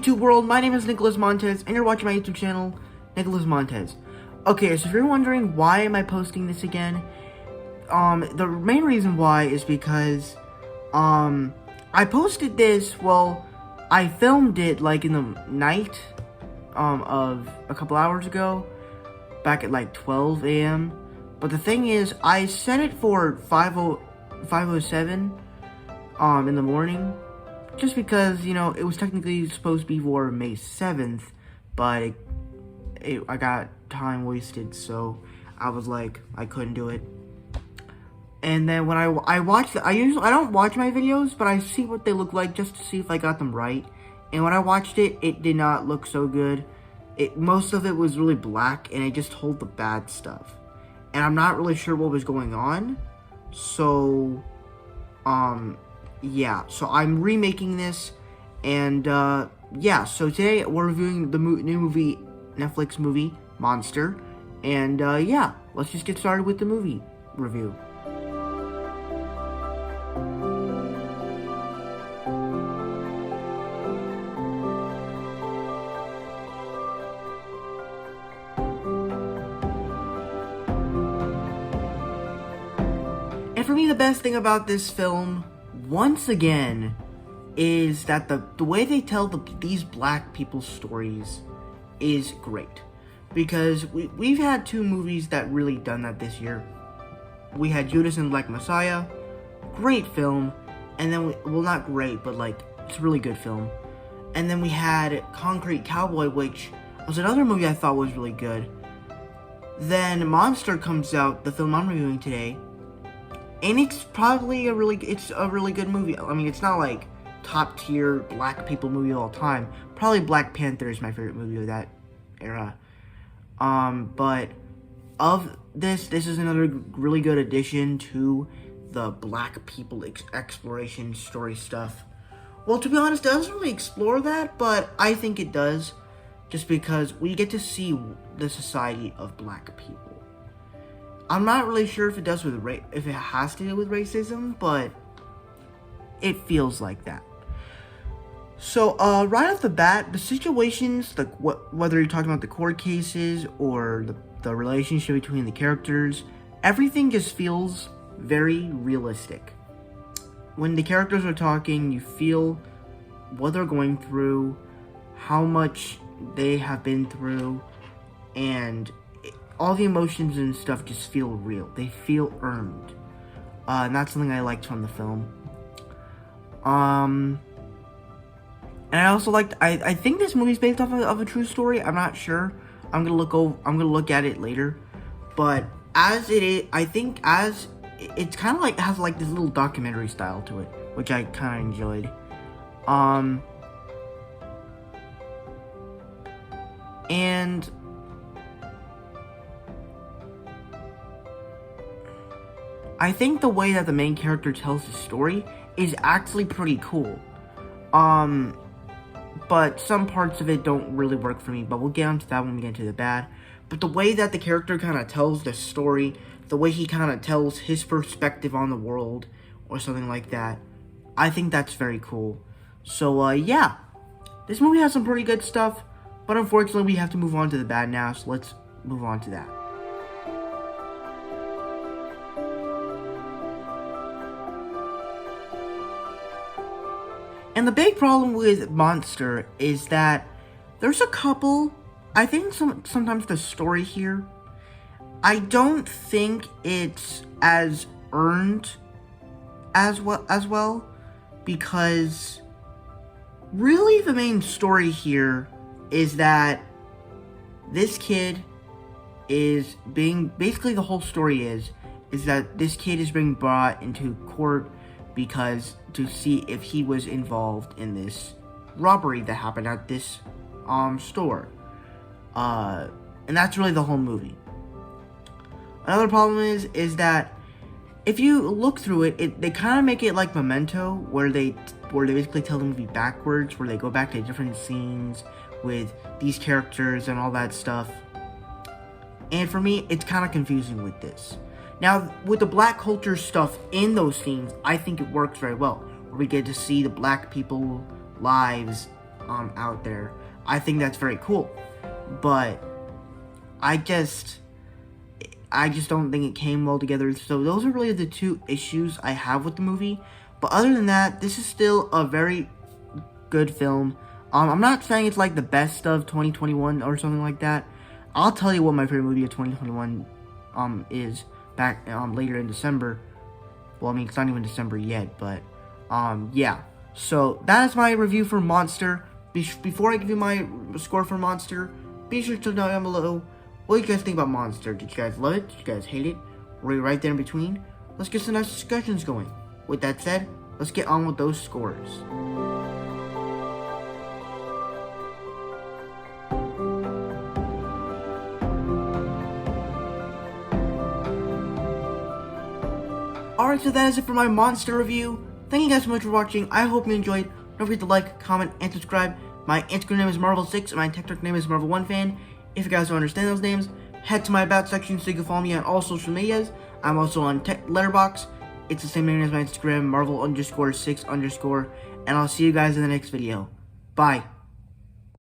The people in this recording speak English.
YouTube world, my name is Nicholas Montez, and you're watching my YouTube channel, Nicholas Montez. Okay, so if you're wondering why am I posting this again, the main reason why is because, I posted this, well, I filmed it, like, in the night, of a couple hours ago, back at, like, 12 a.m., but the thing is, I set it for 5:07, in the morning, just because, you know, it was technically supposed to be for May 7th, but I got time wasted, so I was like, I couldn't do it. And then when I watched I don't watch my videos, but I see what they look like just to see if I got them right. And when I watched it, it did not look so good. Most of it was really black, and it just told the bad stuff. And I'm not really sure what was going on, so, yeah, so I'm remaking this, and, yeah, so today we're reviewing the new movie, Netflix movie, Monster, and, yeah, let's just get started with the movie review. And for me, the best thing about this film, once again, is that the way they tell these black people's stories is great. Because we've had two movies that really done that this year. We had Judas and the Black Messiah, great film, and then, well, not great, but like, it's a really good film. And then we had Concrete Cowboy, which was another movie I thought was really good. Then Monster comes out, the film I'm reviewing today, and it's probably a really good movie. I mean, it's not like top tier black people movie of all time. Probably Black Panther is my favorite movie of that era. But of this is another really good addition to the black people exploration story stuff. Well, to be honest, it doesn't really explore that, but I think it does, just because we get to see the society of black people. I'm not really sure if it does with if it has to do with racism, but it feels like that. So, right off the bat, the situations, like whether you're talking about the court cases or the relationship between the characters, everything just feels very realistic. When the characters are talking, you feel what they're going through, how much they have been through, and all the emotions and stuff just feel real. They feel earned. And that's something I liked from the film. And I also liked, I think this movie's based off of a true story. I'm not sure. I'm gonna look at it later. But as it is, I think it's kind of like, has like this little documentary style to it, which I kind of enjoyed. And I think the way that the main character tells the story is actually pretty cool. But some parts of it don't really work for me, but we'll get onto that when we get into the bad. But the way that the character kind of tells the story, the way he kind of tells his perspective on the world, or something like that, I think that's very cool. So, yeah, this movie has some pretty good stuff, but unfortunately we have to move on to the bad now, so let's move on to that. And the big problem with Monster is that there's a couple, I think sometimes the story here, I don't think it's as earned as well, because really the main story here is that this kid is basically the whole story is that this kid is being brought into court because to see if he was involved in this robbery that happened at this store. And that's really the whole movie. Another problem is that if you look through it, they kind of make it like Memento, where they basically tell the movie backwards, where they go back to different scenes with these characters and all that stuff. And for me, it's kind of confusing with this. Now, with the black culture stuff in those scenes, I think it works very well. Where we get to see the black people lives out there. I think that's very cool, but I just don't think it came well together. So those are really the two issues I have with the movie. But other than that, this is still a very good film. I'm not saying it's like the best of 2021 or something like that. I'll tell you what my favorite movie of 2021 is back later in December. Well, I mean, it's not even December yet, but yeah. So that is my review for Monster. Before I give you my score for Monster, be sure to know down below what you guys think about Monster. Did you guys love it? Did you guys hate it? Were you right there in between? Let's get some nice discussions going. With that said, let's get on with those scores. Alright, so that is it for my Monster review. Thank you guys so much for watching. I hope you enjoyed. Don't forget to like, comment, and subscribe. My Instagram name is Marvel6 and my TikTok name is Marvel1Fan. If you guys don't understand those names, head to my About section so you can follow me on all social medias. I'm also on Letterboxd. It's the same name as my Instagram, Marvel_6_, and I'll see you guys in the next video. Bye.